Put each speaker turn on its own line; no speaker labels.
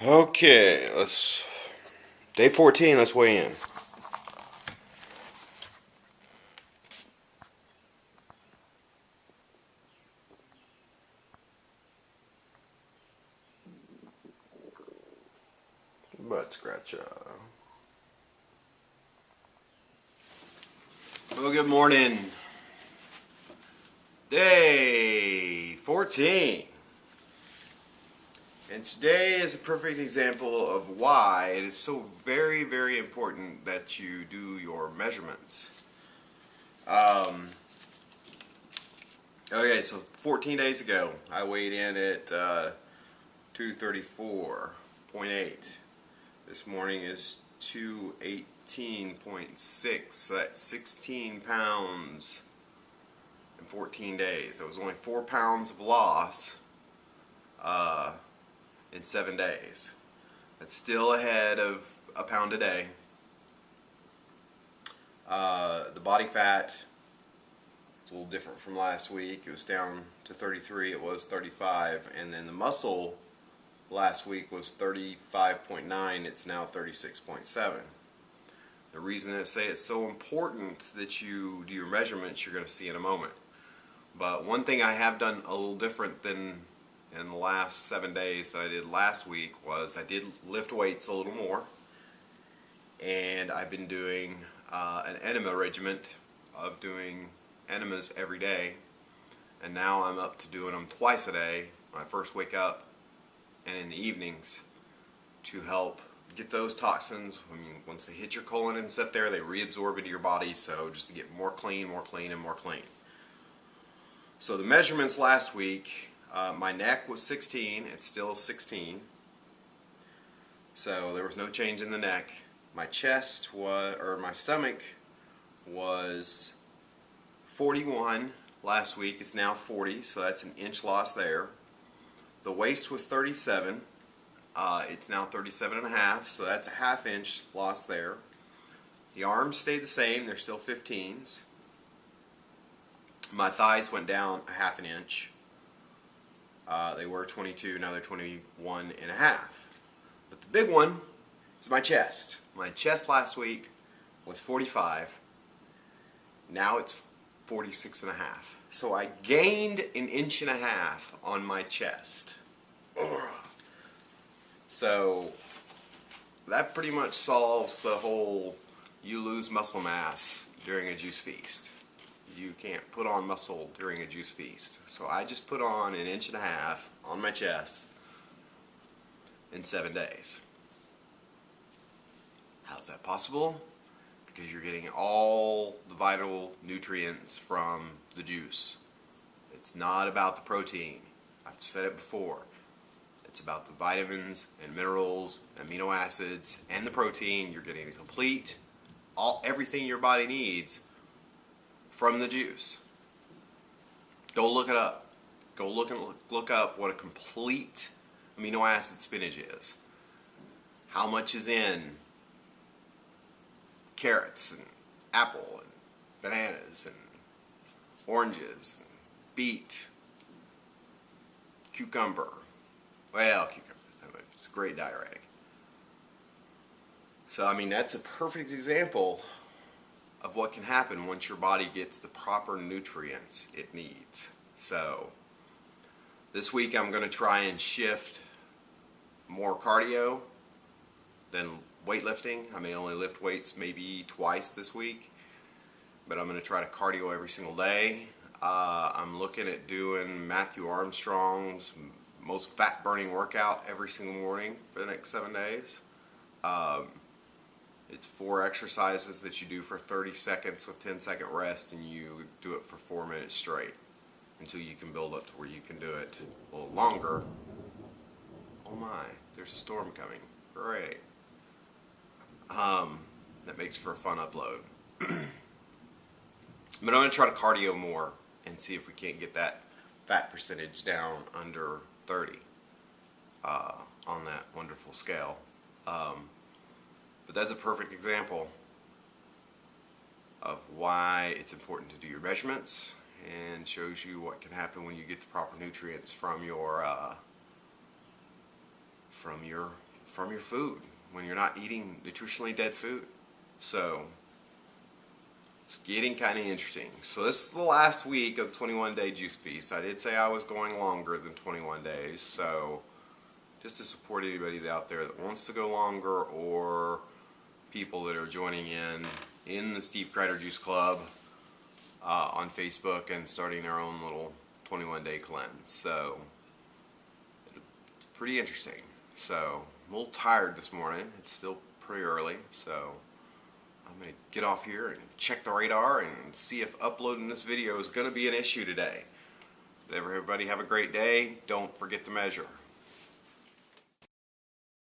Okay, day 14, let's weigh in. Butt scratcher. Well, good morning. Day 14. And today is a perfect example of why it is so very, very important that you do your measurements. Okay, so 14 days ago, I weighed in at 234.8. This morning is 218.6. So that's 16 pounds in 14 days. That was only 4 pounds of loss in 7 days. That's still ahead of a pound a day. The body fat is a little different from last week. It was down to 33. It was 35. And then the muscle last week was 35.9. It's now 36.7. The reason I say it's so important that you do your measurements, you're going to see in a moment. But one thing I have done a little different than in the last 7 days that I did last week was I did lift weights a little more, and I've been doing an enema regiment of doing enemas every day, and now I'm up to doing them twice a day when I first wake up and in the evenings to help get those toxins. I mean, once they hit your colon and sit there, they reabsorb into your body, so just to get more clean, and more clean. So the measurements last week, my neck was 16, it's still 16, so there was no change in the neck. My chest was, or my stomach was 41 last week, it's now 40, so that's an inch loss there. The waist was 37, it's now 37 and a half, so that's a half inch loss there. The arms stayed the same, they're still 15s. My thighs went down a half an inch. They were 22, now they're 21 and a half. But the big one is my chest. My chest last week was 45. Now it's 46 and a half. So I gained an inch and a half on my chest. Ugh. So that pretty much solves the whole you lose muscle mass during a juice feast. You can't put on muscle during a juice feast. So I just put on an inch and a half on my chest in 7 days. How's that possible? Because you're getting all the vital nutrients from the juice. It's not about the protein. I've said it before. It's about the vitamins and minerals, amino acids, and the protein. You're getting the complete, everything your body needs from the juice. Go look it up. Go look up what a complete amino acid spinach is. How much is in carrots and apple and bananas and oranges and beet, cucumber. Well, cucumber, it's a great diuretic. So I mean, that's a perfect example of what can happen once your body gets the proper nutrients it needs. So this week I'm going to try and shift more cardio than weightlifting. I may only lift weights maybe twice this week, but I'm going to try to cardio every single day. I'm looking at doing Matthew Armstrong's most fat burning workout every single morning for the next 7 days. It's 4 exercises that you do for 30 seconds with 10-second rest, and you do it for 4 minutes straight until you can build up to where you can do it a little longer. Oh my, there's a storm coming. Great. That makes for a fun upload. But I'm going to try to cardio more and see if we can't get that fat percentage down under 30 on that wonderful scale. But that's a perfect example of why it's important to do your measurements, and shows you what can happen when you get the proper nutrients from your from your food when you're not eating nutritionally dead food. So it's getting kind of interesting. So this is the last week of the 21-day juice feast. I did say I was going longer than 21 days, so just to support anybody out there that wants to go longer, or people that are joining in the Steve Kreider Juice Club on Facebook and starting their own little 21-day cleanse. So it's pretty interesting. So I'm a little tired this morning. It's still pretty early, so I'm going to get off here and check the radar and see if uploading this video is going to be an issue today. Everybody have a great day. Don't forget to measure.